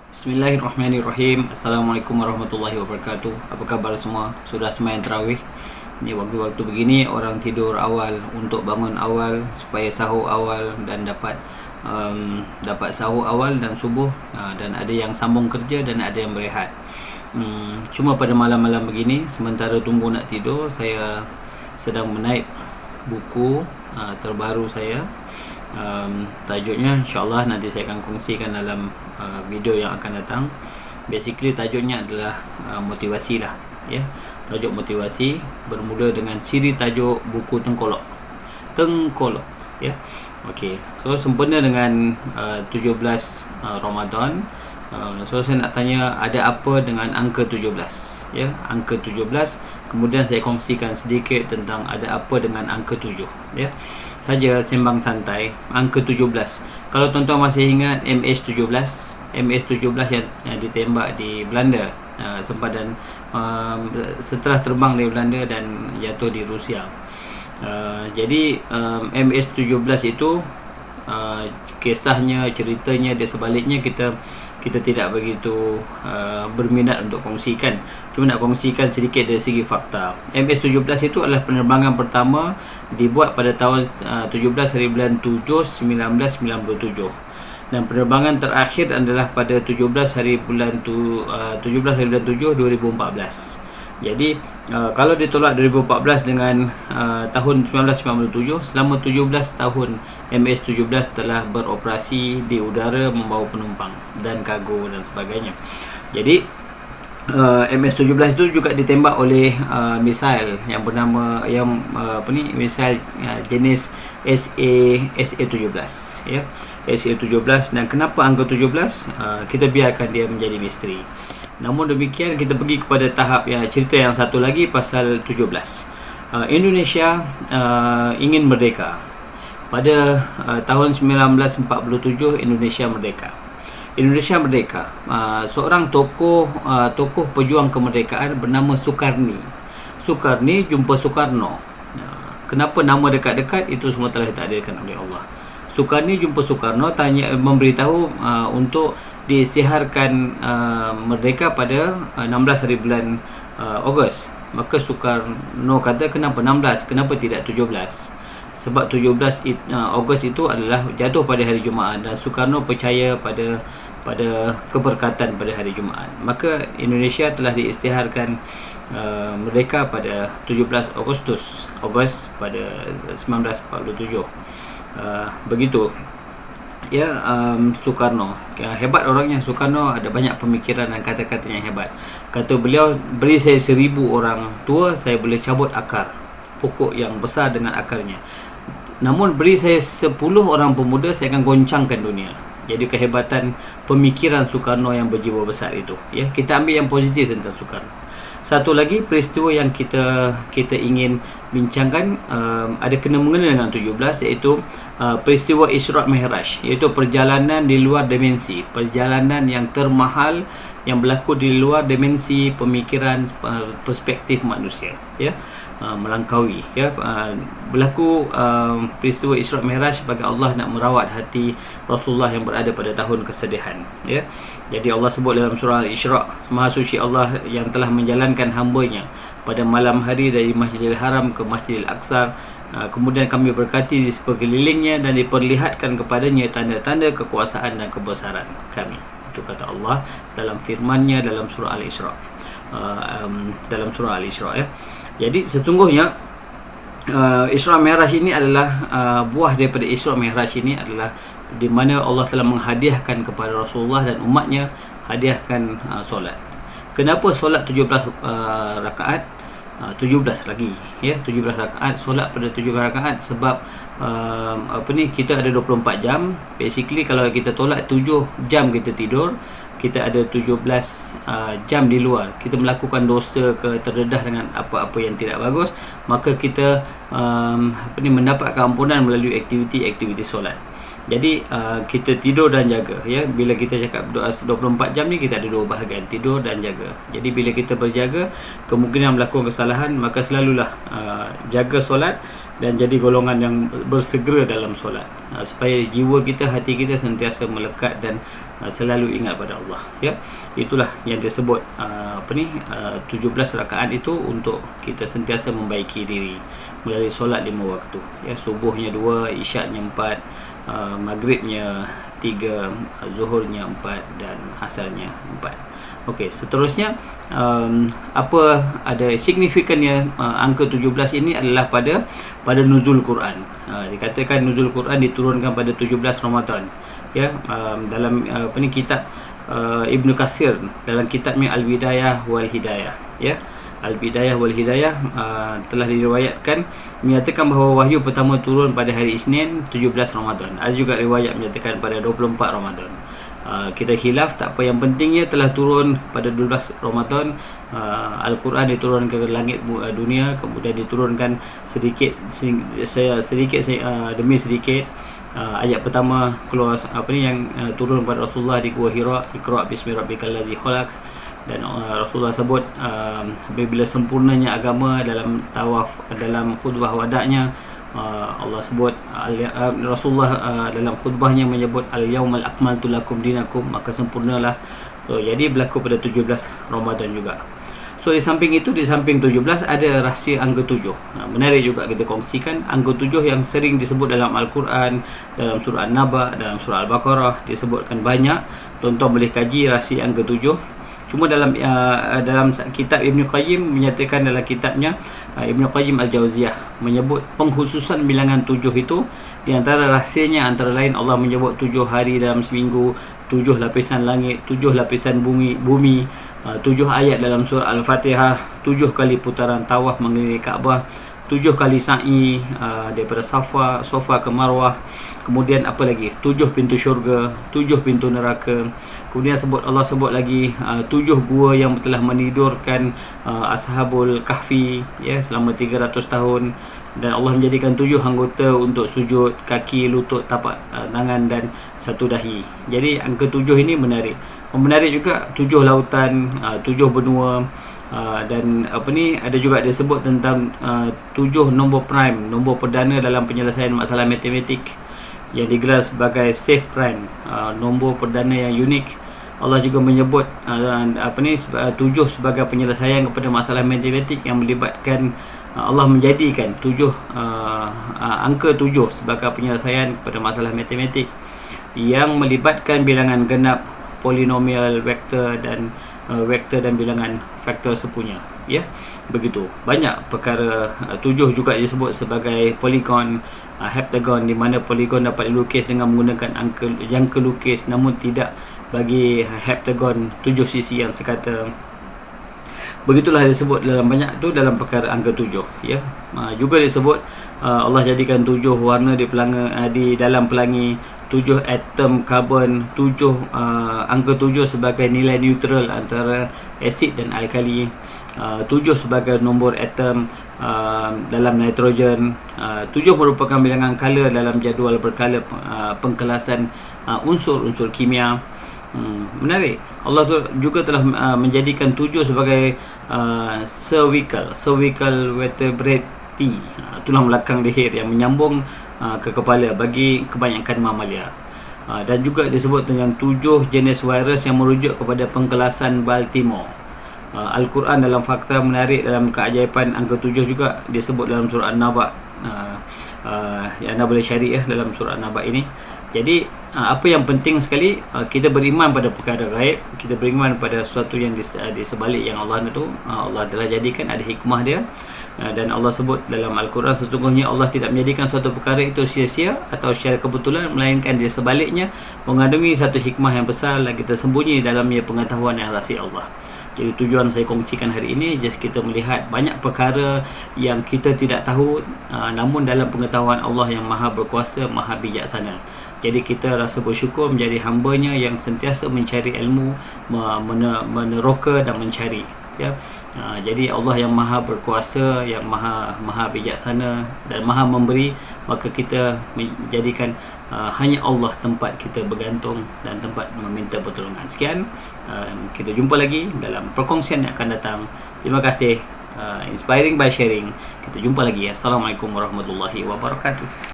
Bismillahirrahmanirrahim. Assalamualaikum warahmatullahi wabarakatuh. Apa khabar semua? Sudah sembahyang tarawih? Ni waktu-waktu begini orang tidur awal untuk bangun awal supaya sahur awal dan dapat sahur awal dan subuh, dan ada yang sambung kerja dan ada yang berehat. Cuma pada malam-malam begini sementara tunggu nak tidur, saya sedang menaip buku terbaru saya. Tajuknya insyaAllah nanti saya akan kongsikan dalam video yang akan datang. Basically tajuknya adalah motivasi lah, ya. Tajuk motivasi bermula dengan siri tajuk buku Tengkolok, ya. Okey, so sempena dengan 17 Ramadan. So saya nak tanya, ada apa dengan angka 17, ya, angka 17. Kemudian saya kongsikan sedikit tentang ada apa dengan angka 7, ya. Saja sembang santai. Angka 17, kalau tuan-tuan masih ingat MH17 yang ditembak di Belanda, sempadan setelah terbang dari Belanda dan jatuh di Rusia. Jadi MH17 itu kisahnya, ceritanya di sebaliknya kita tidak begitu berminat untuk kongsikan. Cuma nak kongsikan sedikit dari segi fakta. MH17 itu adalah penerbangan pertama dibuat pada tahun 17 hari bulan 7 1997, dan penerbangan terakhir adalah pada 17 hari bulan 7 2014. Jadi kalau ditolak 2014 dengan tahun 1997, selama 17 tahun MH17 telah beroperasi di udara membawa penumpang dan kargo dan sebagainya. Jadi MH17 itu juga ditembak oleh misail yang bernama misail jenis SA-17, ya. SA-17. Dan kenapa angka 17? Kita biarkan dia menjadi misteri. Namun demikian, kita pergi kepada tahap cerita yang satu lagi, pasal 17. Indonesia ingin merdeka. Pada tahun 1947 Indonesia merdeka. Seorang tokoh pejuang kemerdekaan bernama Sukarni jumpa Soekarno. Kenapa nama dekat-dekat? Itu semua telah ditakdirkan oleh Allah. Sukarni jumpa Soekarno, memberitahu untuk diisytiharkan merdeka pada 16 hari bulan Ogos. Maka Soekarno kata, kenapa 16? Kenapa tidak 17? Sebab 17 Ogos itu adalah jatuh pada hari Jumaat, dan Soekarno percaya pada keberkatan pada hari Jumaat. Maka Indonesia telah diisytiharkan merdeka pada 17 Ogos pada 1947. Begitu, ya. Soekarno hebat orangnya. Soekarno ada banyak pemikiran dan kata-kata yang hebat. Kata beliau, beri saya 1000 orang tua, saya boleh cabut akar pokok yang besar dengan akarnya. Namun beri saya 10 orang pemuda, saya akan goncangkan dunia. Jadi kehebatan pemikiran Soekarno yang berjiwa besar itu, ya. Kita ambil yang positif tentang Soekarno. Satu lagi peristiwa yang kita ingin bincangkan ada kena-mengena dengan 17, iaitu peristiwa Isra' Mi'raj, iaitu perjalanan di luar dimensi, perjalanan yang termahal yang berlaku di luar dimensi pemikiran, perspektif manusia, ya. Melangkaui, ya. Berlaku peristiwa Isra' Mi'raj bagi Allah nak merawat hati Rasulullah yang berada pada tahun kesedihan, ya. Jadi Allah sebut dalam surah Al-Isra', Maha suci Allah yang telah menjalankan hamba-Nya pada malam hari dari Masjidil Haram ke Masjidil Aqsa. Kemudian kami berkati di sekelilingnya dan diperlihatkan kepadanya tanda-tanda kekuasaan dan kebesaran kami. Itu kata Allah dalam firman-Nya dalam surah Al-Isra', ya. Jadi sesungguhnya Isra' Mi'raj ini adalah buah daripada Isra' Mi'raj ini adalah di mana Allah telah menghadiahkan kepada Rasulullah dan umatnya hadiahkan solat. Kenapa solat 17 rakaat? 17 lagi, ya, 17 rakaat, solat pada 17 rakaat sebab kita ada 24 jam. Basically kalau kita tolak 7 jam kita tidur, kita ada 17 jam di luar. Kita melakukan dosa terdedah dengan apa-apa yang tidak bagus, maka kita mendapatkan ampunan melalui aktiviti solat. Jadi kita tidur dan jaga, ya. Bila kita cakap 24 jam ni, kita ada dua bahagian, tidur dan jaga. Jadi bila kita berjaga, kemungkinan melakukan kesalahan, maka selalulah jaga solat dan jadi golongan yang bersegera dalam solat, supaya jiwa kita, hati kita sentiasa melekat dan selalu ingat pada Allah, ya. Itulah yang disebut 17 rakaat itu untuk kita sentiasa membaiki diri melalui solat 5 waktu, ya. Subuhnya 2, isyaknya 4, maghribnya 3, zuhurnya 4 dan asarnya 4. Okey, seterusnya apa ada signifikannya angka 17 ini adalah pada nuzul Quran. Dikatakan nuzul Quran diturunkan pada 17 Ramadan, ya. Dalam kitab Ibnu Katsir, dalam kitabnya Al-Bidayah wal Hidayah, ya. Al-Bidayah wal Hidayah telah diriwayatkan menyatakan bahawa wahyu pertama turun pada hari Isnin 17 Ramadan. Ada juga riwayat menyatakan pada 24 Ramadan. Kita khilaf, tak apa, yang pentingnya telah turun pada 12 Ramadan. Al-Quran diturunkan ke langit dunia, kemudian diturunkan sedikit demi sedikit. Ayat pertama keluar yang turun pada Rasulullah di Gua Hira, Iqra bismi rabbikal ladzi khalaq. Dan Rasulullah sebut bila sempurnanya agama dalam tawaf, dalam khutbah wadaknya, Allah sebut Rasulullah dalam khutbahnya menyebut al-yaumal akmaltu lakum dinakum, maka sempurnalah. Jadi berlaku pada 17 Ramadan juga. So di samping itu, di samping 17 ada rahsia angka 7. Menarik juga kita kongsikan angka 7 yang sering disebut dalam Al-Quran, dalam surah An-Naba, dalam surah Al-Baqarah disebutkan banyak. Tuan-tuan boleh kaji rahsia angka 7. Cuma dalam kitab Ibn Qayyim menyatakan, dalam kitabnya Ibn Qayyim Al-Jauziyah menyebut pengkhususan bilangan 7 itu, di antara rahsianya antara lain Allah menyebut 7 hari dalam seminggu, 7 lapisan langit, 7 lapisan bumi, 7 ayat dalam surah Al-Fatihah, 7 kali putaran tawaf mengelilingi Kaabah, 7 kali sa'i daripada Safa ke Marwah. Kemudian apa lagi? 7 pintu syurga, 7 pintu neraka. Kemudian Allah sebut lagi 7 gua yang telah menidurkan Ashabul Kahfi, ya, selama 300 tahun. Dan Allah menjadikan 7 anggota untuk sujud, kaki, lutut, tapak tangan dan satu dahi. Jadi angka 7 ini menarik. Menarik juga 7 lautan, 7 benua. Dan ada juga disebut tentang 7 nombor prime, nombor perdana dalam penyelesaian masalah matematik yang digelar sebagai safe prime, nombor perdana yang unik. Allah juga menyebut 7 sebagai penyelesaian kepada masalah matematik yang melibatkan Allah menjadikan angka 7 sebagai penyelesaian kepada masalah matematik yang melibatkan bilangan genap, polinomial, vektor dan bilangan faktor sepunya, ya. Begitu banyak perkara. 7 juga disebut sebagai poligon, heptagon, di mana poligon dapat dilukis dengan menggunakan jangka lukis, namun tidak bagi heptagon 7 sisi yang sekata. Begitulah disebut dalam banyak tu dalam perkara angka 7, ya. Juga disebut Allah jadikan 7 warna di dalam pelangi, 7 atom karbon, 7 angka 7 sebagai nilai neutral antara asid dan alkali, 7 sebagai nombor atom dalam nitrogen, 7 merupakan bilangan kala dalam jadual berkala pengkelasan unsur-unsur kimia. Menarik. Allah tu juga telah menjadikan 7 sebagai cervical vertebrate, tulang belakang leher yang menyambung ke kepala bagi kebanyakan mamalia. Dan juga disebut dengan 7 jenis virus yang merujuk kepada pengkelasan Baltimore. Al-Quran dalam fakta menarik dalam keajaiban angka 7 juga disebut dalam surah An-Naba, An-Naba syariah dalam surah An-Naba ini. Jadi apa yang penting sekali, kita beriman pada perkara gaib, kita beriman pada sesuatu yang di sebalik yang Allah itu Allah telah jadikan ada hikmah dia. Dan Allah sebut dalam Al-Quran, sesungguhnya Allah tidak menjadikan suatu perkara itu sia-sia atau secara kebetulan, melainkan di sebaliknya mengandungi satu hikmah yang besar lagi tersembunyi dalamnya pengetahuan yang rahsia Allah. Jadi tujuan saya kongsikan hari ini just kita melihat banyak perkara yang kita tidak tahu, namun dalam pengetahuan Allah yang maha berkuasa, maha bijaksana. Jadi kita rasa bersyukur menjadi hambanya yang sentiasa mencari ilmu, meneroka dan mencari, ya. Jadi Allah yang maha berkuasa, yang maha bijaksana dan maha memberi, maka kita menjadikan hanya Allah tempat kita bergantung dan tempat meminta pertolongan. Sekian, kita jumpa lagi dalam perkongsian yang akan datang. Terima kasih. Inspiring by sharing. Kita jumpa lagi. Assalamualaikum warahmatullahi wabarakatuh.